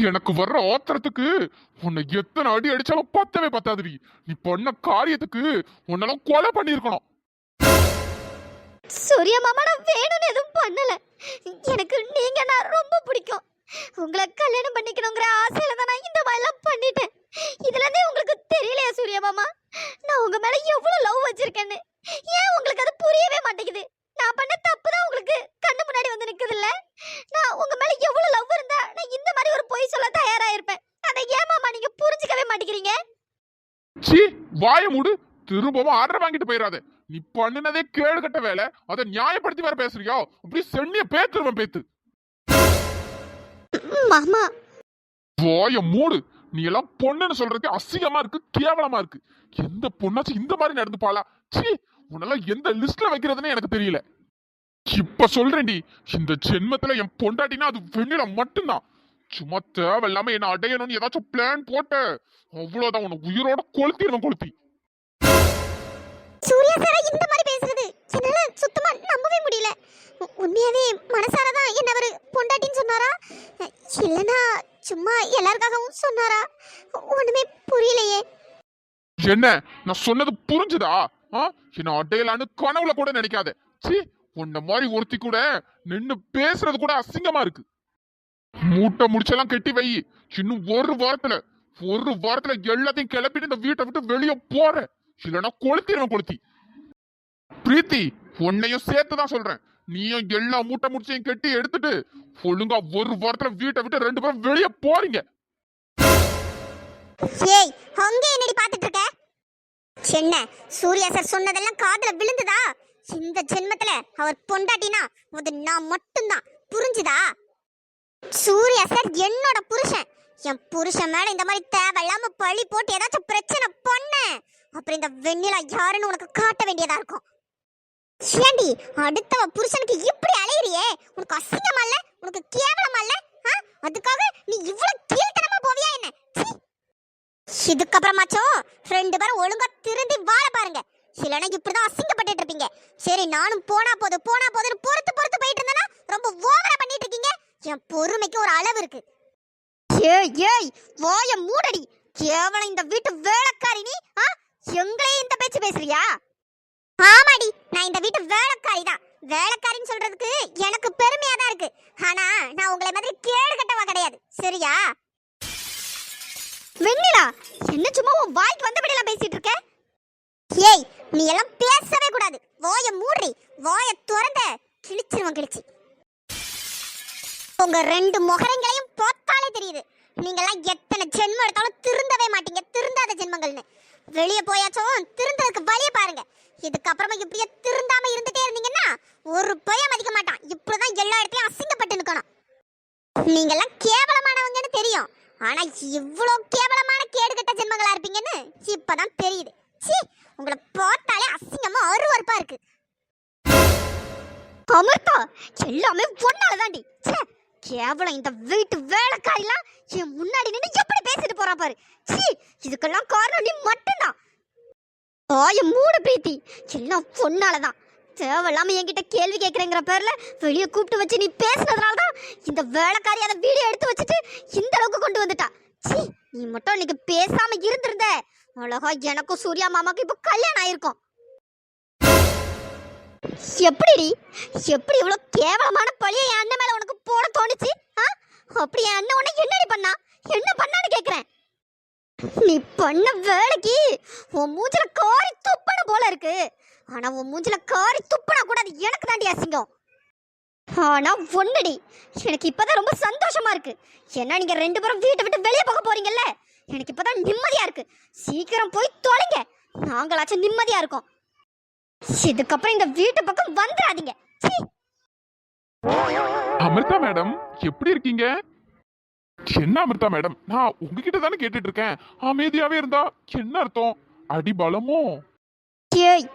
எனக்கு வர்ற ஆத்திரத்துக்கு உன்னை எத்தனை அடி அடிச்சாலும் பத்தவே பத்தாதுடி. நீ பண்ண காரியத்துக்கு உன்னெல்லாம் கொலை பண்ணிருக்கணும். சூர்யா மாமா, நான் வேணும்னு எதுவும் பண்ணல. எனக்கு நீங்க நான் ரொம்ப பிடிக்கும். உங்களை கல்யாணம் பண்ணிக்கணுங்கிற ஆசையில தான் நான் இந்த மாதிரிலாம் பண்ணிட்டேன். இதுல இருந்தே உங்களுக்கு தெரியலையா சூர்யா மாமா, நான் உங்க மேல எவ்வளவு லவ் வச்சிருக்கேன்னு? ஏன் உங்களுக்கு அது புரியவே மாட்டேங்குது? நான் பண்ண தப்பு தான் உங்களுக்கு கண்ணு முன்னாடி வந்து நிக்குது இல்ல? நான் உங்க மேல எவ்வளவு லவ் இருந்தா நான் இந்த மாதிரி ஒரு பொய் சொல்ல தயாரா இருப்பேன். அதை ஏன் மாமா நீங்க புரிஞ்சுக்கவே மாட்டேங்கிறீங்க? சீ, வாய மூடு. திரும்பவும் ஆர்டர் வாங்கிட்டு போயிடாத. நீ பண்ணுனதே கேடு கட்ட வேலை, அதை நியாயப்படுத்தி வேற பேசுறியோ? அப்படி சென்னிய பேத்துருவன் பேத்து. மாமா, வாய மூடு. நீ எல்லாம் பொண்ணுன்னு சொல்றதுக்கு அசிங்கமா இருக்கு, கேவலமா இருக்கு. எந்த பொண்ணாச்சும் இந்த மாதிரி நடந்துப்பாளா? சீ, உன்னெல்லாம் எந்த லிஸ்ட்ல வைக்கிறதுன்னு எனக்கு தெரியல. இப்ப சொல்றேன்டி, இந்த ஜென்மத்துல என் பொண்டாட்டினா அது வெண்ணில மட்டும்தான். சும்மா தேவையில்லாம என்ன அடையணும்னு ஏதாச்சும் பிளான் போட்ட அவ்வளவுதான், உன்னை உயிரோட கொளுத்திடுவேன் கொளுத்தி. சூர்யா சார் இந்த மாதிரி பேசுறது என்னால சுத்தமா நம்பவே முடியல. உண்மையாவே மனசாரதான் என்ன அவரு பொண்டாட்டின்னு சொன்னாரா, இல்லனா சும்மா எல்லாருக்காகவும் சொன்னாரா? ஒண்ணுமே புரியலையே. என்ன நான் சொன்னது புரிஞ்சுதா? என்ன அடையலான்னு கனவுல கூட நினைக்காத. சீ, உன்ன மாதிரி ஒருத்தி கூட நின்னு பேசுறது கூட அசிங்கமா இருக்கு. மூட்டை முடிச்செல்லாம் கட்டி வை. இன்னும் ஒரு வாரத்துல எல்லாத்தையும் கிளப்பிட்டு இந்த வீட்டை விட்டு வெளியே போற. இல்லைன்னா கொளுத்திடுவேன் கொளுத்தி. பிரீத்தி, உன்னையும் சேர்த்துதான் சொல்றேன். நீயும் எல்லா மூட்டை முடிச்சையும் கட்டி எடுத்துட்டு ஒழுங்கா ஒரு வாரத்துல வீட்டை விட்டு 2 பேரும் வெளியே போறீங்க. ஏய், அங்க என்னடி பாத்துட்டு இருக்க? என்ன சூர்யா சார் சொன்னதெல்லாம் காதுல விழுந்துதா? இந்த ஜென்மத்துல அவர் பொண்டாட்டினா அது நான் மட்டும்தான், புரிஞ்சுதா? சூர்யா சார் என்னோட புருஷன். என் புருஷன் மேல இந்த மாதிரி தேவையில்லாம பழி போட்டு ஏதாச்சும் பிரச்சனை பண்ண, அப்புறம் இந்த வெண்ணிலா யாருன்னு உனக்கு காட்ட வேண்டியதா இருக்கும். ஏண்டி அடுத்தவ புருஷனுக்கு இப்படி அலையறியே? உனக்கு அசிங்கமா இல்ல? உனக்கு கேவலமா இல்ல? அதுக்காக நீ இவ்வளவு கீழ்த்தனமா போவியா என்ன? இதுக்கப்புறமாச்சும் 2 பேரும் ஒழுங்கா திருந்தி வாழ பாருங்க. இல்லைன்னா இப்படிதான் அசிங்கப்பட்டு இருப்பீங்க. சரி, நானும் போனா போதுன்னு பொறுத்து போயிட்டு இருந்தேன்னா ரொம்ப ஓவரா பண்ணிட்டு இருக்கீங்க. என் பொறுமைக்கு ஒரு அளவு இருக்கு. ஏய், வாய மூடடி. கேவலம் இந்த வீட்டு வேலைக்காரி நீ. எங்களே இந்த பேச்சு பேசுறியா? ஆமாடி, நான் இந்த வீட்டு வேலைக்காரி தான். வேலைக்காரின்னு சொல்றதுக்கு எனக்கு பெருமையா தான் இருக்கு. ஆனா நான் உங்களை மாதிரி கேடு கட்டவா கிடையாது, சரியா? வெண்ணிலா, என்ன சும்மா உன் வாய்க்கு வந்தபடியெல்லாம் பேசிட்டு இருக்க? ஏய், நீ எல்லாம் பேசவே கூடாது. வாய மூடி. வாய திறந்த கிழிச்சிருவன் கிழிச்சி. உங்க 2 முகரங்களையும் பார்த்தாலே தெரியுது. நீங்கெல்லாம் எத்தனை ஜென்மம் எடுத்தாலும் திருந்தவே மாட்டீங்க, திருந்தாத ஜென்மங்கள்னு. வெளியே போயாச்சும் திருந்ததுக்கு வழியை பாருங்க. இதுக்கப்புறமா இப்படியே திருந்தாம இருந்துட்டே இருந்தீங்கன்னா ஒரு பயம் மதிக்க மாட்டான். இப்படிதான் எல்லா இடத்துலயும் அசிங்கப்பட்டு நிக்கணும். நீங்கெல்லாம் கேவலமானவங்கன்னு தெரியும், ஆனா இவ்வளோ கேவலமான கேடுகட்ட ஜென்மங்களா இருப்பீங்கன்னு இப்பதான் தெரியுது. சீ, உங்களை பார்த்தாலே அசிங்கமா அருவருப்பா இருக்கு. அமிர்தா, எல்லாமே ஒன்னாலதாண்டி. கேவலம் இந்த வீட்டு வேலைக்காரிலாம் என் முன்னாடி நின்று எப்படி பேசிட்டு போறா பாரு. சீ, இதுக்கெல்லாம் காரணம் நீ மட்டும்தான். ஆய மூடு பிரீத்தி, எல்லாம் பொண்ணாலதான். தேவையில்லாம என்கிட்ட கேள்வி கேட்கறேங்கிற பேர்ல வெளியே கூப்பிட்டு வச்சு நீ பேசுனதுனாலதான் இந்த வேலைக்காரி அதை வீடியோ எடுத்து வச்சுட்டு இந்த அளவுக்கு கொண்டு வந்துட்டா. சீ, நீ மட்டும் இன்னைக்கு பேசாம இருந்திருந்த அழகா எனக்கும் சூர்யா மாமாக்கு இப்ப கல்யாணம் ஆயிருக்கும். எப்படி இவ்வளவு கேவலமான பழிய என் அண்ணன் மேல உனக்கு போட தோணுச்சு? அப்படி என் அண்ணன் உன்னை என்னடி பண்ணா? என்ன பண்ணான்னு கேக்குறேன். நீ பண்ண வேலைக்கு உன் மூஞ்சில காரி துப்பன போல இருக்கு. ஆனா உன் மூஞ்சில காரி துப்பன கூட அது எனக்கு தாண்டி அசிங்கம். ஆனா ஒண்ணுடி, எனக்கு இப்பதான் ரொம்ப சந்தோஷமா இருக்கு. ஏன்னா நீங்க 2 பேரும் வீட்டை விட்டு வெளியே போக போறீங்கல்ல, எனக்கு இப்பதான் நிம்மதியா இருக்கு. சீக்கிரம் போய் தொலைங்க, நாங்களாச்சும் நிம்மதியா இருக்கோம். இதுக்கப்புறம் இந்த வீட்டு பக்கம் வந்துடாதீங்க. அமிர்தா மேடம், எப்படி இருக்கீங்க? என்ன அமிர்தா மேடம், நான் உங்ககிட்ட தானே கேட்டுட்டு இருக்கேன். அமைதியாவே இருந்தா என்ன அர்த்தம்? அடி பலமோ? ஏய்,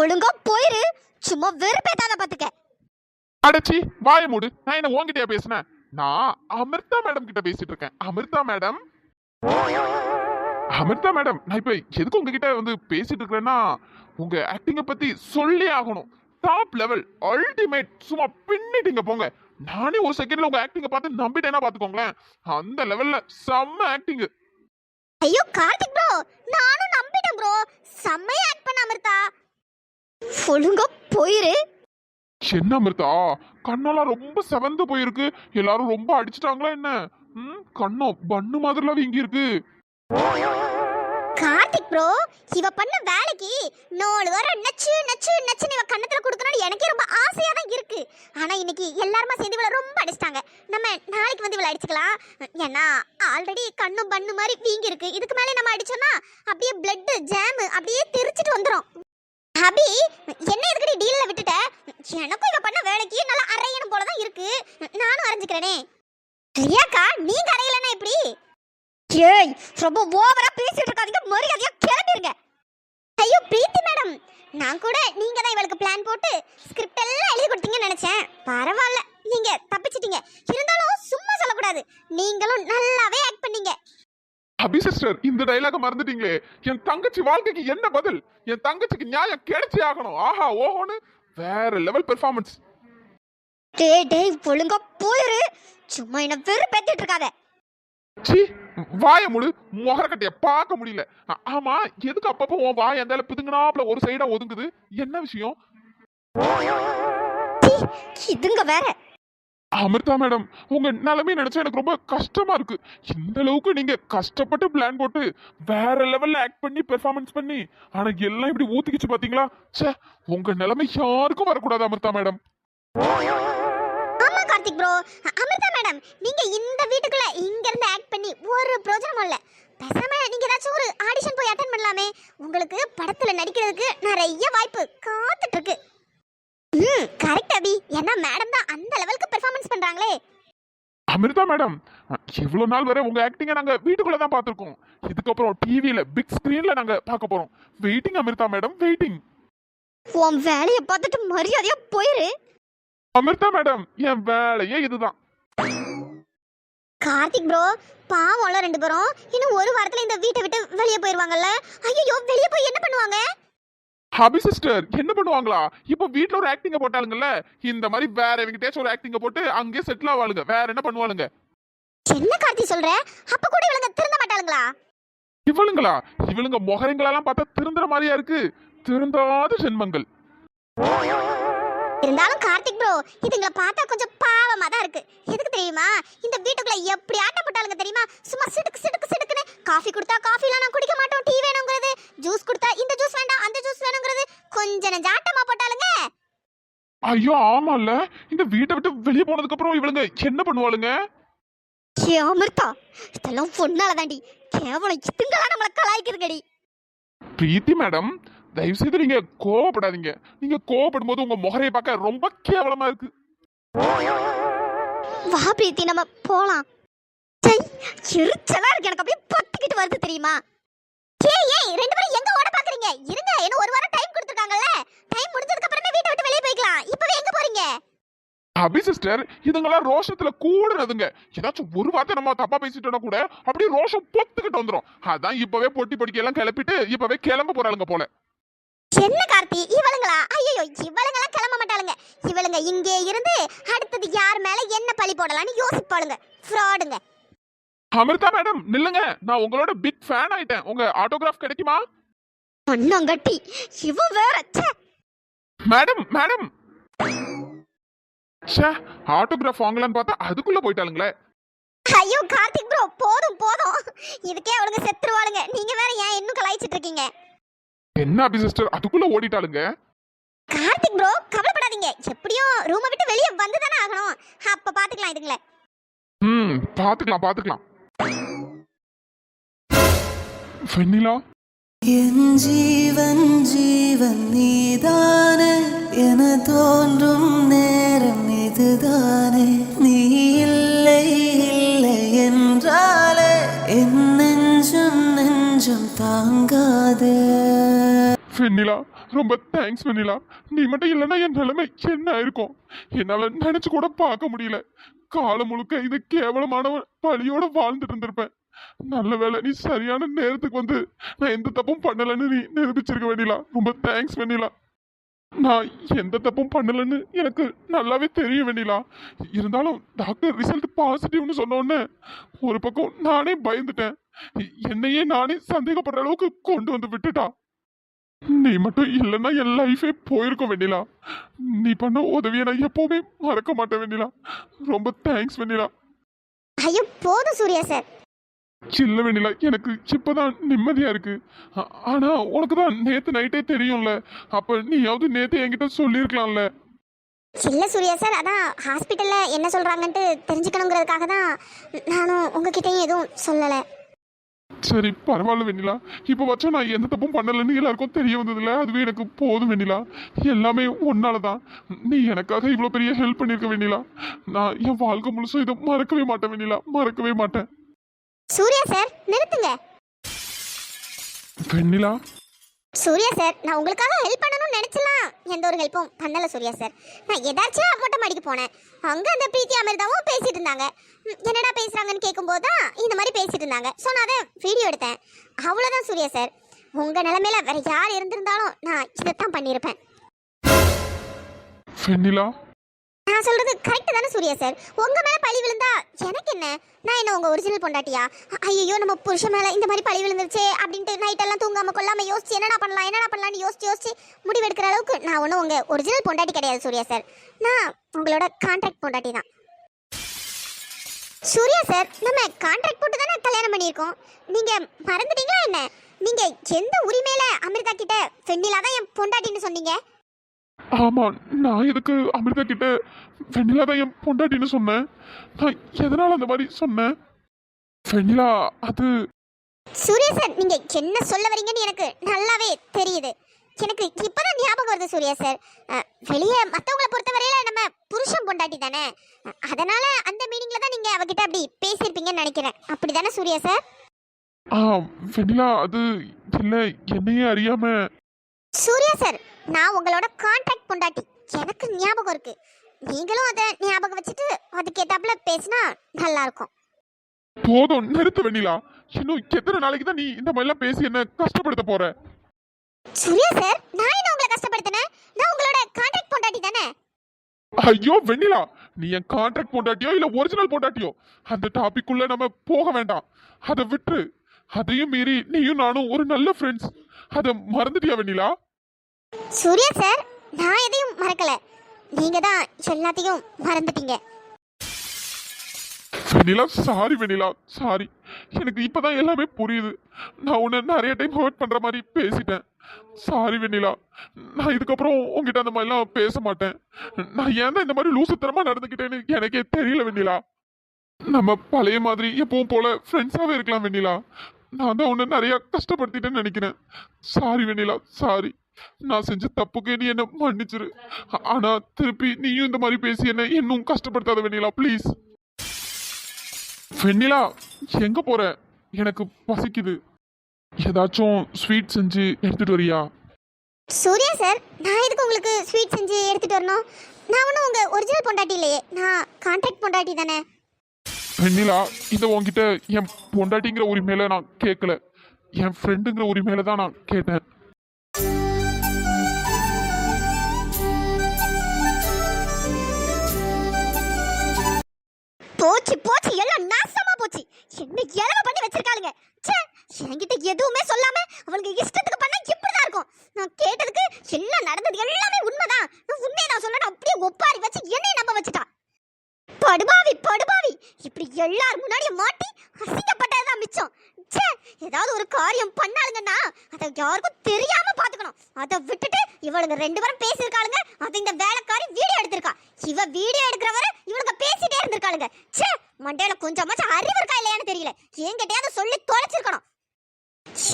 ஒழுங்கா போயிரு. சும்மா வெறுப்பேத்தாத பாத்துக்க. அடச்சி, வாய மூடு. நான் என்ன உங்ககிட்டயா பேசினேன்? நான் அமிர்தா மேடம் கிட்ட பேசிட்டு இருக்கேன். அமிர்தா மேடம், நான் இப்ப எதுக்கு உங்ககிட்ட வந்து பேசிட்டு இருக்கிறேன்னா, உங்க ஆக்டிங்க பத்தி சொல்லி ஆகணும். டாப் லெவல் அல்டிமேட், சும்மா பின்னிட்டீங்க போங்க. நானே ஒரு செகண்ட்ல உங்க ஆக்டிங்க பார்த்து நம்பிட்டேன்னா பாத்துக்கோங்களேன். அந்த லெவல்ல செம்ம ஆக்டிங். ஐயோ கார்த்திக் ப்ரோ, நானும் நம்பிட்டேன் ப்ரோ. செம்மையா ஆக்ட் பண்ண அமிர்தா. ஒழுங்கா போயிரு. என்ன அமிர்தா, கண்ணெல்லாம் ரொம்ப செவந்து போயிருக்கு. எல்லாரும் ரொம்ப அடிச்சிட்டாங்களா என்ன? கண்ணம் பண்ணு மாதிரிலாம் வீங்கி இருக்கு. கார்த்திக் ப்ரோ, இவ பண்ண வேலைக்கு 4 வாரம் நச்சு நச்சு நச்சுன்னு இவ கண்ணத்துல கொடுக்கணும்னு எனக்கே ரொம்ப ஆசையா தான் இருக்கு. ஆனா இன்னைக்கு எல்லாருமே சேர்ந்து இவள ரொம்ப அடிச்சிட்டாங்க. நம்ம நாளைக்கு வந்து இவள அடிச்சுக்கலாம். ஏன்னா ஆல்ரெடி கண்ணும் பண்ணு மாதிரி வீங்கி இருக்கு. இதுக்கு மேலே நம்ம அடிச்சோம்னா அப்படியே பிளட் ஜாம் அப்படியே தெரிச்சிட்டு வந்துரும். அபி, என்ன எதுக்கடி டீல்ல விட்டுட்ட? எனக்கும் இவ பண்ண வேலைக்கு நல்லா அரையணும் போல தான் இருக்கு. நானும் அரைஞ்சுக்கிறேனே. ரியாக்கா, நீங்க அரையலன்னா எப்படி? ஏய், ரொம்ப ஓவரா பேசிட்டு இருக்காதீங்க. மரியாதையா கிளம்பிடுங்க. ஐயோ பிரீத்தி மேடம், நான் கூட நீங்க தான் இவளுக்கு பிளான் போட்டு ஸ்கிரிப்ட் எல்லாம் எழுதி கொடுத்தீங்கன்னு நினைச்சேன். பரவாயில்ல, நீங்க தப்பிச்சிட்டீங்க. இருந்தாலும் சும்மா சொல்லக்கூடாது. நீங்களும் நல்லாவே ஆக்ட் பண்ணீங்க. அபி சிஸ்டர், இந்த டைலாக மறந்துட்டீங்களே. என் தங்கச்சி வாழ்க்கைக்கு என்ன பதில்? என் தங்கச்சிக்கு நியாயம் கிடைச்சே ஆகணும். ஆஹா ஓஹோன்னு வேற லெவல் பெர்ஃபார்மன்ஸ். டேய் டேய், ஒழுங்கா போயிரு. சும்மா என்ன வெறுப்பேத்திட்டு இருக்காத. சி, வாய முழு முகரக்கட்டைய பார்க்க முடியல. ஆமா, எதுக்கு அப்பப்போ உன் வாய் அந்த பிதுங்கினாப்ல ஒரு சைடா ஒதுங்குது? என்ன விஷயம்? இதுங்க வேற. அமிர்தா மேடம், உங்க நிலைமை நினைச்சா எனக்கு ரொம்ப கஷ்டமா இருக்கு. இந்த அளவுக்கு நீங்க கஷ்டப்பட்டு பிளான் போட்டு வேற லெவல்ல ஆக்ட் பண்ணி பெர்ஃபார்மன்ஸ் பண்ணி, ஆனா எல்லாம் இப்படி ஊத்திக்கிச்சு பாத்தீங்களா? ச்சே, உங்க நிலைமை யாருக்கும் வரக்கூடாது அமிர்தா மேடம். ஆமா கார்த்திக் ப்ரோ, அமிர்தா மேடம், நீங்க இந்த வீட்டுக்குள்ள இங்க இருந்து ஆக்ட் பண்ணி ஒரு பிரயோஜனமும் இல்ல. பேசாம நீங்க ஏதாச்சும் ஒரு ஆடிஷன் போய் அட்டெண்ட் பண்ணலாமே. உங்களுக்கு படத்துல நடிக்கிறதுக்கு நிறைய வாய்ப்பு காத்துட்டு இருக்கு. கரெக்ட் அபி, ஏன்னா மேடம் தான் அந்த லெவலுக்கு பெர்ஃபார்மன்ஸ் பண்றாங்களே. அமிர்தா மேடம், இவ்வளவு நாள் வரை உங்க ஆக்டிங்க நாங்க வீட்டுக்குள்ள தான் பார்த்திருக்கோம். இதுக்கப்புறம் டிவில பிக் ஸ்கிரீன்ல நாங்க பார்க்க போறோம். Waiting Amrita madam, waiting. உன் வேலையை பார்த்துட்டு மரியாதையா போயிரு. அமிர்தா மேடம், என் வேலையே இதுதான். கார்த்திக் ப்ரோ, பாவம்ல 2 பேரும். இன்னும் ஒரு வாரத்துல இந்த வீட்டை விட்டு வெளியே போயிருவாங்கல்ல. ஐயோ, வெளியே போய் என்ன பண்ணுவாங்க? ஹபி சிஸ்டர், என்ன பண்ணுவாங்களா? இப்போ வீட்ல ஒரு ஆக்டிங்க போட்டாளுங்கல்ல, இந்த மாதிரி வேற எவங்கிட்டேச்சும் ஒரு ஆக்டிங்க போட்டு அங்கேயே செட்டில் ஆவாளுங்க. வேற என்ன பண்ணுவாளுங்க? என்ன கார்த்தி சொல்ற? அப்ப கூட இவளுங்க திருந்த மாட்டாளுங்களா? இவளுங்க முகரங்களெல்லாம் பார்த்தா திருந்துற மாதிரியா இருக்கு. திருந்தாத சென்மங்கள். இருந்தாலும் கார்த்திக் ப்ரோ, இதுங்கள பார்த்தா கொஞ்சம் பாவமா தான் இருக்கு. எதுக்கு தெரியுமா? இந்த வீட்டுக்குள்ள எப்படி ஆட்டம் போட்டாளுங்க தெரியுமா? சும்மா சிடுக்கு சிடுக்கு சிடுக்குன்னு காஃபி கொடுத்தா காஃபிலாம் நான் குடிக்க மாட்டோம், டீ வேணுங்கிறது. ஜூஸ் கொடுத்தா இந்த ஜூஸ் வேண்டாம், அந்த ஜூஸ் வேணுங்கிறது. கொஞ்ச நெஞ்ச ஆட்டமா போட்டாளுங்க. ஐயோ ஆமால, இந்த வீட்டை விட்டு வெளியே போனதுக்கு அப்புறம் இவளுங்க என்ன பண்ணுவாளுங்க? அமிர்தா, இதெல்லாம் பொண்ணால தாண்டி. கேவலம் இதுங்களா நம்மள கலாய்க்கிறங்கடி. பிரீத்தி மேடம், தயவு செய்து நீங்க கோவப்படாதீங்க. நீங்க கோவப்படும் போது உங்க முகரையை பார்க்க ரொம்ப கேவலமா இருக்கு. வா பிரீத்தி, நம்ம போலாம். எரிச்சலா இருக்கு, எனக்கு அப்படியே பத்திக்கிட்டு வருது தெரியுமா? ஏய் 2 பேரும் எங்க ஓட பாக்குறீங்க? இருங்க, இன்னும் 1 வாரம் டைம் கொடுத்துருக்காங்கல்ல. டைம் முடிஞ்சதுக்கு அப்புறமே வீட்டை விட்டு வெளியே போய்க்கலாம். இப்பவே எங்க போறீங்க? அபி சிஸ்டர், இதுங்கெல்லாம் ரோஷத்துல கூடுறதுங்க. ஏதாச்சும் ஒரு வார்த்தை நம்ம தப்பா பேசிட்டோம்னா கூட அப்படியே ரோஷம் பொத்துக்கிட்டு வந்துடும். அதான் இப்பவே பொட்டி பொடிக்கெல்லாம் கிளப்பிட்டு இப்பவே கிளம்ப போறாளுங்க போல. என்ன கார்த்தி, இவளுங்களா? ஐயோ, இவளுங்கலாம் கிளம்ப மாட்டாளுங்க. இவளுங்க இங்கே இருந்து அடுத்தது யார் மேல என்ன பழி போடலாம்னு யோசிப்பாளுங்க. ஃப்ராடுங்க. அமிர்தா மேடம் நில்லுங்க, நான் உங்களோட பிக் ஃபேன் ஆயிட்டேன். உங்க ஆட்டோகிராஃப் கிடைக்குமா? அண்ணங்கட்டி, இவ வேற. மேடம் மேடம், ச்சே, ஆட்டோகிராஃப் வாங்கலான்னு பார்த்தா அதுக்குள்ள போயிட்டாளுங்களே. ஐயோ கார்த்திக் ப்ரோ, போதும் போதும். இதுக்கே அவளுங்க செத்துருவாளுங்க. நீங்க வேற ஏன் இன்னும் கலாய்ச்சிட்டு இருக்கீங்க? என்ன அபி சிஸ்டர், அதுக்குள்ள ஓடிட்டாளுங்க. கார்த்திக் ப்ரோ, கவலைப்படாதீங்க. எப்படியும் ரூமை விட்டு வெளியே வந்து தானே ஆகணும். அப்ப பாத்துக்கலாம் இதுங்களே. பாத்துக்கலாம். வெண்ணிலா, என் ஜீவன் ஜீவன் நீதானே, என தோன்றும் நேரம் இதுதானே. நீ இல்லை இல்லை என்றாலே என் நெஞ்சம் நெஞ்சம் தாங்காதே. வெண்ணிலா, ரொம்ப தேங்க்ஸ் வெண்ணிலா. நீ மட்டும் இல்லைன்னா என் நிலைமை என்ன இருக்கும் என்னால நினைச்சு கூட பார்க்க முடியல. காலம் முழுக்க இது கேவலமான பழியோட வாழ்ந்துட்டு இருந்திருப்பேன். நல்ல வேளை நீ சரியான நேரத்துக்கு வந்து நான் எந்த தப்பும் பண்ணலன்னு நீ நிரூபிச்சிருக்க வெண்ணிலா. ரொம்ப தேங்க்ஸ் வெண்ணிலா. நான் எந்த தப்பும் பண்ணலன்னு எனக்கு நல்லாவே தெரியும் வெண்ணிலா. இருந்தாலும் டாக்டர் ரிசல்ட் பாசிட்டிவ்னு சொன்ன உடனே ஒரு பக்கம் நானே பயந்துட்டேன். என்னையே நானே சந்தேகப்படுற அளவுக்கு கொண்டு வந்து விட்டுட்டா. நீ மட்டும் இல்லைன்னா என் லைஃபே போயிருக்கும் வெண்ணிலா. நீ பண்ண உதவியை நான் எப்பவுமே மறக்க மாட்டேன் வெண்ணிலா. ரொம்ப தேங்க்ஸ் வெண்ணிலா. ஐயோ போதும் சூர்யா சார். இல்ல வெண்ணிலா, எனக்கு இப்பதான் நிம்மதியா இருக்கு. ஆனா உனக்கு தான் நேத்து நைட்டே தெரியும்ல. அப்ப நீயாவது நேத்து என்கிட்ட சொல்லியிருக்கலாம்ல. இல்ல சூர்யா சார், அதான் ஹாஸ்பிட்டல்ல என்ன சொல்றாங்கன்ட்டு தெரிஞ்சுக்கணுங்கிறதுக்காக தான் நானும் உங்ககிட்டயும் எதுவும் சொல்லலை. சரி பரவாயில்ல வெண்ணிலா. இப்போ வச்சா நான் எந்த தப்பும் பண்ணலன்னு எல்லாருக்கும் தெரிய வந்ததில்ல, அதுவே எனக்கு போதும் வெண்ணிலா. எல்லாமே ஒன்னாலதான். நீ எனக்காக இவ்வளோ பெரிய ஹெல்ப் பண்ணியிருக்க வெண்ணிலா. நான் என் வாழ்க்கை முழுசும் இதை மறக்கவே மாட்டேன் வெண்ணிலா, மறக்கவே மாட்டேன். சூர்யா சார் நிறுத்துங்க. வெண்ணிலா. சூர்யா சார், நான் உங்களுக்காக ஹெல்ப் பண்ணணும்னு நினைச்சலாம் எந்த ஒரு ஹெல்ப்பும் பண்ணல சூர்யா சார். நான் எதாச்சும் மொட்டை மாடிக்கு போனேன். அங்க அந்த பிரீத்தி அமிர்தாவும் பேசிட்டு இருந்தாங்க. என்னடா பேசுறாங்கன்னு கேட்கும்போது தான் இந்த மாதிரி பேசிட்டு இருந்தாங்க. ஸோ நான் அதை வீடியோ எடுத்தேன். அவ்வளோதான் சூர்யா சார். உங்க நிலைமையில வேற யார் இருந்திருந்தாலும் நான் இதைத்தான் பண்ணியிருப்பேன். வெண்ணிலா, நான் சொல்றது கரெக்ட் தானே சூர்யா சார்? உங்க மேல பழி விழுந்தா எனக்கு என்ன? நான் என்ன உங்க ஒரிஜினல் பொண்டாட்டியா? ஐயோ நம்ம புருஷன் மேல இந்த மாதிரி பழி விழுந்துருச்சே அப்படின்ட்டு நைட் எல்லாம் தூங்காம கொள்ளாம யோசிச்சு என்னடா பண்ணலாம்னு யோசிச்சு முடிவெடுக்கிற அளவுக்கு நான் ஒன்றும் உங்க ஒரிஜினல் பொண்டாட்டி கிடையாது சூர்யா சார். நான் உங்களோட கான்ட்ராக்ட் பொண்டாட்டி தான். சூர்யா சார், நம்ம கான்ட்ராக்ட் போட்டு தானே கல்யாணம் பண்ணியிருக்கோம். நீங்க மறந்துட்டீங்களா என்ன? நீங்க எந்த உரிமையில அமிர்தா கிட்ட வெண்ணிலா தான் என் பொண்டாட்டின்னு சொன்னீங்க? ஆமா, நான் எதுக்கு அமிர்தா கிட்ட வெண்ணிலா தான் என் பொண்டாட்டின்னு சொன்னேன்? நான் எதனால அந்த மாதிரி சொன்னேன்? வெண்ணிலா அது சூர்யா சார், நீங்க என்ன சொல்ல வரீங்கன்னு எனக்கு நல்லாவே தெரியுது. எனக்கு இப்பதான் ஞாபகம் வருது சூர்யா சார். வெளியே மற்றவங்களை பொறுத்தவரையில நம்ம புருஷன் பொண்டாட்டி தானே. அதனால அந்த மீனிங்ல தான் நீங்க அவகிட்ட அப்படி பேசியிருப்பீங்கன்னு நினைக்கிறேன். அப்படிதானே சூர்யா சார்? வெண்ணிலா அது இல்லை, என்னையே அறியாம. சூர்யா சார், நான் உங்களோட கான்ட்ராக்ட் பொண்டாட்டி, எனக்கு ஞாபகம் இருக்கு. நீங்களும் அதை ஞாபகம் வச்சுட்டு அதுக்கேத்தாப்புல பேசினா நல்லா இருக்கும். போதும் நிறுத்து வெண்ணிலா. இன்னும் எத்தனை நாளைக்கு தான் நீ இந்த மாதிரிலாம் பேசி என்ன கஷ்டப்படுத்த போற? சூர்யா சார், நான் என்ன உங்களை கஷ்டப்படுத்தினேன்? நான் உங்களோட கான்ட்ராக்ட் பொண்டாட்டி தானே. ஐயோ வெண்ணிலா, நீ என் கான்ட்ராக்ட் பொண்டாட்டியோ இல்ல ஒரிஜினல் பொண்டாட்டியோ அந்த டாபிக் உள்ள நம்ம போக வேண்டாம். அதை விட்டு, அதையும் மீறி நீயும் நானும் ஒரு நல்ல ஃப்ரெண்ட்ஸ். அதை மறந்துட்டியா வெண்ணிலா? சூர்யா சார், நான் எதையும் மறக்கல. நீங்க தான் எல்லாத்தையும் மறந்துட்டீங்க. வெண்ணிலா சாரி வெண்ணிலா, சாரி. எனக்கு இப்பதான் எல்லாமே புரியுது. நான் உன்னை நிறைய டைம் ஹர்ட் பண்ற மாதிரி பேசிட்டேன். சாரி வெண்ணிலா. நான் இதுக்கப்புறம் உங்ககிட்ட அந்த மாதிரிலாம் பேச மாட்டேன். நான் ஏன் தான் இந்த மாதிரி லூசுத்தனமா நடந்துக்கிட்டேன்னு எனக்கே தெரியல வெண்ணிலா. நம்ம பழைய மாதிரி எப்பவும் போல ஃப்ரெண்ட்ஸாவே இருக்கலாம் வெண்ணிலா. நான் தான் உன்னை நிறைய கஷ்டப்படுத்திட்டேன்னு நினைக்கிறேன். சாரி வெண்ணிலா, சாரி. நான் செஞ்ச தப்புக்கு நீ என்ன மன்னிச்சிரு. ஆனா திருப்பி நீயும் இந்த மாதிரி பேசி என்ன இன்னும் கஷ்டப்படுத்தாத வெண்ணிலா, ப்ளீஸ். வெண்ணிலா, எங்க போற? எனக்கு பசிக்குது. ஏதாச்சும் ஸ்வீட் செஞ்சு எடுத்துட்டு வரியா? சூர்யா சார், நான் எதுக்கு உங்களுக்கு ஸ்வீட் செஞ்சு எடுத்துட்டு வரணும்? நான் ஒன்றும் உங்க ஒரிஜினல் பொண்டாட்டி இல்லையே, நான் கான்ட்ராக்ட் பொண்டாட்டி தானே. வெண்ணிலா, இதை உன்கிட்ட என் பொண்டாட்டிங்கிற உரிமையில நான் கேட்கல, என் ஃப்ரெண்டுங்கிற உரிமையில தான் நான் கேட்டேன். போச்சு போச்சு, எல்லாம் நாசமா போச்சு. என்ன இளவ பண்ணி வச்சிருக்காளுங்க. ச்சே, என்கிட்ட எதுவுமே சொல்லாம அவளுக்கு இஷ்டத்துக்கு பண்ணா இப்படிதான் இருக்கும். நான் கேட்டதுக்கு எல்லாம் நடந்தது எல்லாமே உண்மைதான். உண்மையை நான் சொல்லணும் அப்படியே ஒப்பாரி வச்சு என்னைய நம்ப வச்சுட்டா. படுபாவி படுபாவி, இப்படி எல்லாரும் முன்னாடியே மாட்டி அசிங்கப்பட்டதுதான் மிச்சம். ச்சே, ஏதாவது ஒரு காரியம் பண்ணாளுங்கன்னா அதை யாருக்கும் தெரியாம பாத்துக்கணும். அதை விட்டுட்டு இவளுங்க ரெண்டு பேரும் பேசியிருக்காளுங்க. அது இந்த வேலைக்காரி வீடியோ எடுத்திருக்கா. இவ வீடியோ எடுக்கிறவரை இவளுங்க பேசிட்டே இருந்திருக்காளுங்க. ச்சே, மண்டையில கொஞ்சமாச்சும் அறிவு இருக்கா இல்லையான்னு தெரியல. என்கிட்டயாவது சொல்லி தொலைச்சிருக்கணும்.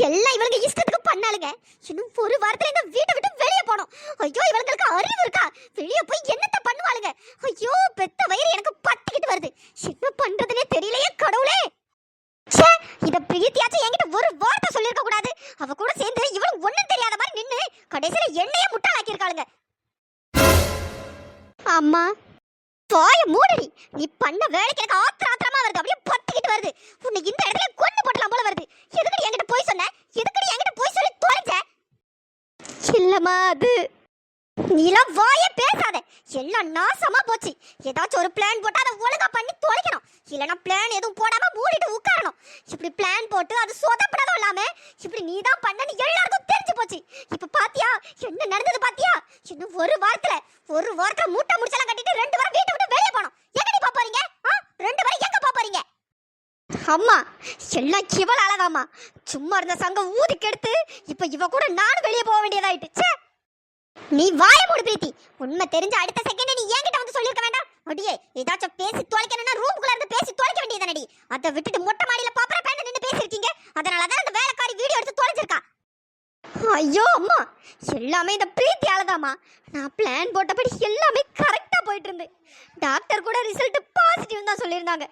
எல்லாம் இவளுங்க இஷ்டத்துக்கு பண்ணாளுங்க. இன்னும் ஒரு வாரத்துல இந்த வீட்டை விட்டு வெளியே போனோம். ஐயோ, இவளுங்களுக்கு அறிவு இருக்கா? வெளியே போய் என்னத்த பண்ணுவாளுங்க? ஐயோ, பெத்த வயிறு எனக்கு பத்திக்கிட்டு வருது. என்ன பண்றதுன்னே தெரியலையே கடவுளே. ச்சே, இத பிரீத்தியாச்சும் என்கிட்ட ஒரு வார்த்தை சொல்லிருக்க கூடாது. அவ கூட சேர்ந்து இவளும் ஒண்ணும் தெரியாத மாதிரி நின்னு கடைசியில என்னையே முட்டாளாக்கி இருக்காளுங்க. அம்மா போய மூடடி. நீ பண்ண வேலைக்கு எனக்கு ஆத்திரமா வருது, அப்படியே பத்திக்கிட்டு வருது. உன்னை இந்த இடத்துல கொண்டு போட்டலாம் போல வருது. எதுக்கடி என்கிட்ட போய் சொன்ன? எதுக்கடி என்கிட்ட போய் சொல்லி தொலைஞ்ச? இல்லம்மா, அது நீலாம் வாயே பேசாத. எல்லாம் நாசமா போச்சு. ஏதாச்சும் ஒரு பிளான் போட்டு அதை ஒழுங்கா பண்ணி தொலைக்கணும். இல்லைன்னா பிளான் எதுவும் போடாம மூடிட்டு உட்காரணும். இப்படி பிளான் போட்டு அது சொதப்படவும் இல்லாம இப்படி நீ தான் பண்ணன்னு எல்லாருக்கும் தெரிஞ்சு போச்சு. இப்ப பாத்தியா என்ன நடந்தது பாத்தியா? இன்னும் ஒரு வாரத்துல மூட்டை முடிச்செல்லாம் கட்டிட்டு 2 வாரம் வீட்டை விட்டு வெளியே போனோம். எங்கடி போப் போறீங்க? 2 வாரம் எங்க போப் போறீங்க? அம்மா எல்லாம் இவளாலதாம்மா. சும்மா இருந்த சங்கம் ஊதி கெடுத்து இப்ப இவ கூட நானும் வெளியே போக வேண்டியதாயிட்டு. நீ வாய மூடு பிரீத்தி. உண்மை தெரிஞ்ச அடுத்த செகண்ட் நீ என்கிட்ட வந்து சொல்லிருக்க வேண்டாம். அடியே ஏதாச்சும் பேசி தொலைக்கணும்னா ரூமுக்குள்ள இருந்து பேசி தொலைக்க வேண்டியதானடி. அதை விட்டுட்டு மொட்டை மாடியில பாப்பற பேண்ட் நின்னு பேசிருக்கீங்க. அதனால தான் அந்த வேலைக்காரி வீடியோ எடுத்து தொலைச்சிருக்கா. ஐயோ அம்மா எல்லாமே இந்த பிரீத்தியாலதாம்மா. நான் பிளான் போட்டபடி எல்லாமே கரெக்டா போயிட்டு இருந்து. டாக்டர் கூட ரிசல்ட் பாசிட்டிவ் தான் சொல்லியிருந்தாங்க.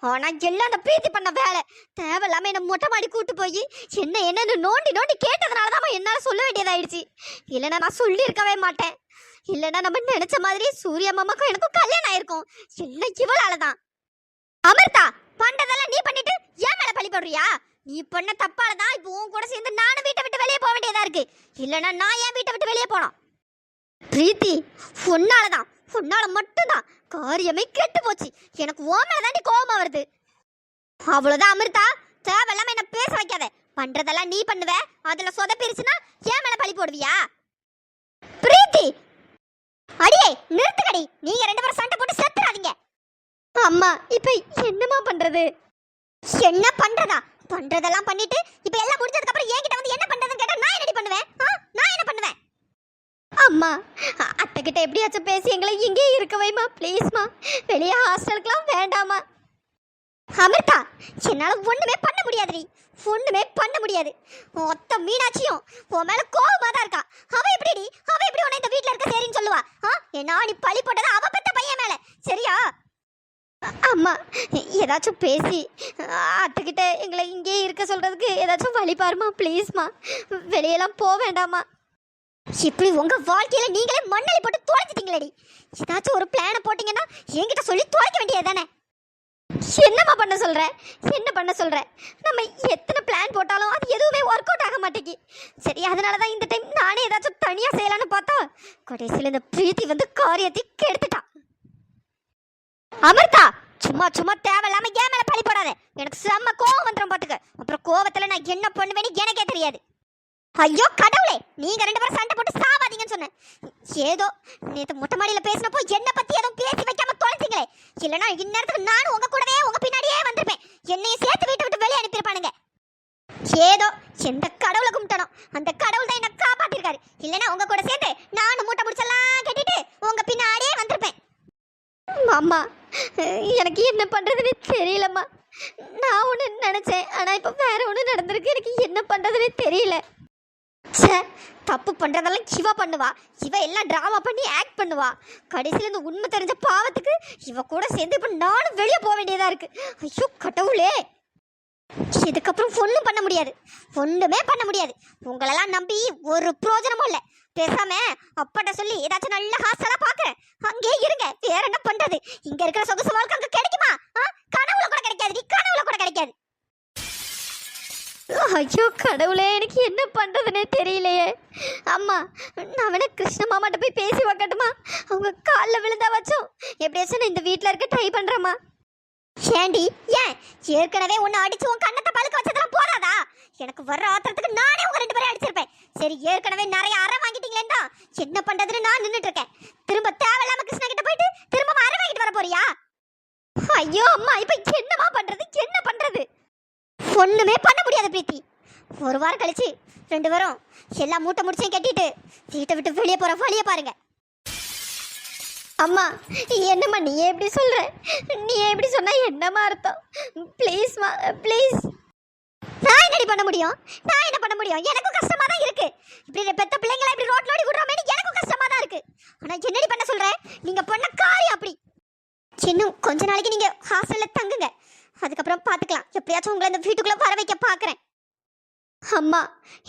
ஆனா எல்லாம் அந்த பிரீத்தி பண்ண வேலை. தேவையில்லாம என்ன மொட்டை மாடி கூட்டு போய் என்னன்னு நோண்டி கேட்டதுனாலதான் என்னால சொல்ல வேண்டியதாயிடுச்சு. இல்லைன்னா நான் சொல்லி இருக்கவே மாட்டேன். இல்லைன்னா நம்ம நினைச்ச மாதிரி சூர்யா மாமாக்கும் எனக்கும் கல்யாணம் ஆயிருக்கும். எல்லாம் இவளாலதான். அமிர்தா பண்றதெல்லாம் நீ பண்ணிட்டு ஏன் மேல பழி போடுறியா? நீ பண்ண தப்பாலதான் இப்போ உன் கூட சேர்ந்து நானும் வீட்டை விட்டு வெளியே போக வேண்டியதா இருக்கு. இல்லைன்னா நான் ஏன் வீட்டை விட்டு வெளியே போனோம்? பிரீத்தி உன்னால மட்டும்தான் காரியமே கெட்டு போச்சு. எனக்கு உன் மேலதான் நீ கோபமா வருது. அவ்வளவுதான் அமிர்தா. தேவையில்லாம என்ன பேச வைக்காத. பண்றதெல்லாம் நீ பண்ணுவ. அதுல சொதப்பிருச்சுன்னா ஏன் மேல பழி போடுவியா? பிரீத்தி அடியே நிறுத்துக்கடி. நீங்க 2 பேரும் சண்டை போட்டு செத்துறாதீங்க. அம்மா இப்ப என்னமா பண்றது? என்ன பண்றதா? பண்றதெல்லாம் பண்ணிட்டு இப்ப எல்லாம் முடிஞ்சதுக்கு அப்புறம் என்கிட்ட வந்து என்ன பண்றதுன்னு கேட்டா நான் என்னடி பண்ணுவேன்? நான் என்ன பண்ணுவேன்? அம்மா அத்தை கிட்ட எப்படியாச்சும் பேசி எங்களை இங்கே இருக்க வைமா ப்ளீஸ்மா. வெளியே ஹாஸ்டலுக்குலாம் வேண்டாமா. அமிர்தா என்னால ஒண்ணுமே பண்ண முடியாதுடி. ஒண்ணுமே பண்ண முடியாது. மொத்த மீனாட்சியும் உன் மேல கோவமா தான் இருக்கா. அவ எப்படி உன்னை இந்த வீட்ல இருக்க சரின்னு சொல்லுவா? ஏன்னா நீ பழி போட்டது அவ பெத்த பையன் மேல. சரியா? அம்மா ஏதாச்சும் பேசி அத்தைக்கிட்ட எங்களை இங்கே இருக்க சொல்றதுக்கு ஏதாச்சும் வழி பாருமா ப்ளீஸ்மா. வெளியெல்லாம் போக வேண்டாமா. இப்படி உங்க வாழ்க்கையில நீங்களே மண்ணலி போட்டு தொலைச்சிட்டீங்களேடி. ஏதாச்சும் ஒரு பிளானை போட்டீங்கன்னா என்கிட்ட சொல்லி தொலைக்க வேண்டியது தானே. என்னம்மா பண்ண சொல்ற? நம்ம எத்தனை பிளான் போட்டாலும் அது எதுவுமே ஒர்க் அவுட் ஆக மாட்டேங்கி. சரி அதனால தான் இந்த டைம் நானே ஏதாச்சும் தனியா செய்யலான்னு பார்த்தா கடைசியில் இந்த பிரீத்தி வந்து காரியத்தை கெடுத்துட்டா. அமிர்தா சும்மா தேவையில்லாம ஏன் மேல பழி போடாத. எனக்கு செம்ம கோவம் வந்துடும் பாத்துக்க. அப்புறம் கோவத்துல நான் என்ன பண்ணுவேன்னு எனக்கே தெரியாது. ஐயோ கடவுளே, நீங்க 2 பேரும் சண்டை போட்டு சாவாதீங்கன்னு சொன்னேன். ஏதோ நேத்து மொட்டை மாடியில பேசினப்போ என்ன பத்தி எதுவும் பேசி வைக்காம தொலைச்சிங்களே. இல்லைன்னா இந்நேரத்துக்கு நானும் உங்க கூடவே உங்க பின்னாடியே வந்திருப்பேன். என்னையும் சேர்த்து வீட்டை விட்டு வெளியே அனுப்பியிருப்பானுங்க. ஏதோ எந்த கடவுளை கும்பிட்டனோ அந்த கடவுள் தான் என்ன காப்பாத்திருக்காரு. இல்லைன்னா உங்க கூட சேர்ந்து நானும் மூட்டை முடிச்செல்லாம் கட்டிட்டு உங்க பின்னாடியே வந்திருப்பேன். அம்மா எனக்கு என்ன பண்றதுன்னு தெரியலம்மா. நான் ஒன்று நினைச்சேன், ஆனா இப்ப வேற ஒன்று நடந்திருக்கு. எனக்கு என்ன பண்றதுன்னு தெரியல. தப்பு பண்றதெல்லாம் இவ பண்ணுவா. இவ எல்லாம் டிராமா பண்ணி ஆக்ட் பண்ணுவா. கடைசியில இந்த உண்மை தெரிஞ்ச பாவத்துக்கு இவ கூட சேர்ந்து இப்ப நானும் வெளியே போக வேண்டியதா இருக்கு. ஐயோ கடவுளே, இதுக்கப்புறம் ஒண்ணுமே பண்ண முடியாது. உங்களெல்லாம் நம்பி ஒரு பிரயோஜனமும் இல்லை. பேசாம அப்பாட்ட சொல்லி ஏதாச்சும் நல்ல ஹாஸ்டலா பாக்குறேன், அங்கே இருங்க. வேற என்ன பண்றது? இங்க இருக்கிற சொகுசு வாழ்க்கை அங்க கிடைக்குமா? கனவுல கூட கிடைக்காது. ஐயோ கடவுளே, எனக்கு என்ன பண்றதுன்னே தெரியலையே. அம்மா நான் வேணா கிருஷ்ண மாமாட்ட போய் பேசி வைக்கட்டுமா? அவங்க காலில் விழுந்தா வச்சோம் எப்படியாச்சும் நான் இந்த வீட்டில் இருக்க ட்ரை பண்றேம்மா. ஏண்டி ஏன் ஏற்கனவே ஒன்னு அடிச்சு உன் கண்ணத்தை பழுக்க வச்சதெல்லாம் போதாதா? எனக்கு வர்ற ஆத்திரத்துக்கு நானே உங்க 2 பேரும் அடிச்சிருப்பேன். சரி ஏற்கனவே நிறைய அறை வாங்கிட்டீங்களேண்டா, என்ன பண்றதுன்னு நான் நின்னுட்டு இருக்கேன். திரும்ப தேவையில்லாம கிருஷ்ணா கிட்ட போயிட்டு திரும்ப அறை வாங்கிட்டு வர போறியா? ஐயோ அம்மா இப்ப என்னமா பண்றது? ஒண்ணுமே பண்ண முடியாது பிரீத்தி. ஒரு வாரம் கழிச்சு 2 பேரும் எல்லாம் மூட்டை முடிச்சையும் கட்டிட்டு வீட்டை விட்டு வெளியே போற வழியை பாருங்க. அம்மா என்னம்மா நீ எப்படி சொல்ற? நீ எப்படி சொன்னா என்னம்மா அர்த்தம்? ப்ளீஸ்மா ப்ளீஸ். நான் என்ன பண்ண முடியும்? எனக்கும் கஷ்டமா தான் இருக்கு. இப்படி பெத்த பிள்ளைங்களை இப்படி ரோட்ல ஓடி விடுறோமே, எனக்கும் கஷ்டமா தான் இருக்கு. ஆனா என்னடி பண்ண சொல்ற? நீங்க பண்ண காரியம் அப்படி. இன்னும் கொஞ்ச நாளைக்கு நீங்க ஹாஸ்டல்ல தங்குங்க. அதுக்கப்புறம் பாத்துக்கலாம். எப்படியாச்சும் உங்களை இந்த வீட்டுக்குள்ள வர வைக்க பாக்குறேன். அம்மா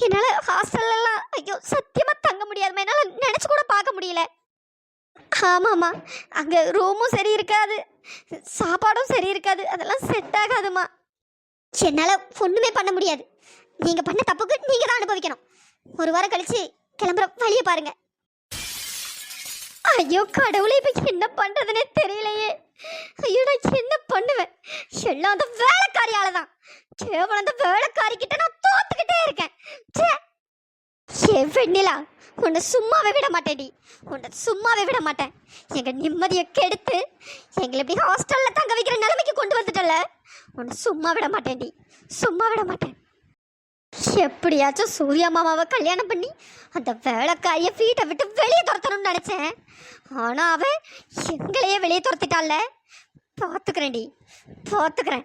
என்னால ஹாஸ்டல்லாம் ஐயோ சத்தியமா தங்க முடியாதுமா. என்னால நினைச்சு கூட பார்க்க முடியல. ஆமாம்மா அங்கே ரூமும் சரி இருக்காது, சாப்பாடும் சரி இருக்காது. அதெல்லாம் செட் ஆகாதுமா. என்னால் ஒன்றுமே பண்ண முடியாது. நீங்கள் பண்ண தப்புக்கு நீங்கள் தான் அனுபவிக்கணும். ஒரு வாரம் கழிச்சு கிளம்புற வழியை பாருங்க. ஐயோ கடவுளே, இப்ப என்ன பண்றதுன்னே தெரியலையே. ஐயோ நான் என்ன பண்ணுவேன்? எல்லாம் அந்த வேலைக்காரியால தான். கேவலம் அந்த வேலைக்காரி கிட்ட நான் தோத்துக்கிட்டே இருக்கேன். ச்சே. ஏ வெண்ணிலா, உன்னை சும்மாவே விட மாட்டேன்டி. உன்னை சும்மாவே விட மாட்டேன். எங்க நிம்மதியை கெடுத்து எங்களை இப்படி ஹாஸ்டல்ல தங்க வைக்கிற நிலைமைக்கு கொண்டு வந்துட்டல. உன்னை சும்மா விட மாட்டேன்டி, சும்மா விட மாட்டேன். எப்படியாச்சும் சூர்யா மாமாவை கல்யாணம் பண்ணி அந்த வேலைக்காரிய வீட்டை விட்டு வெளியே துரத்தணும்னு நினைச்சேன். ஆனா அவன் எங்களையே வெளியே துரத்திட்டால. பார்த்துக்கிறேன்டி, பார்த்துக்கிறேன்.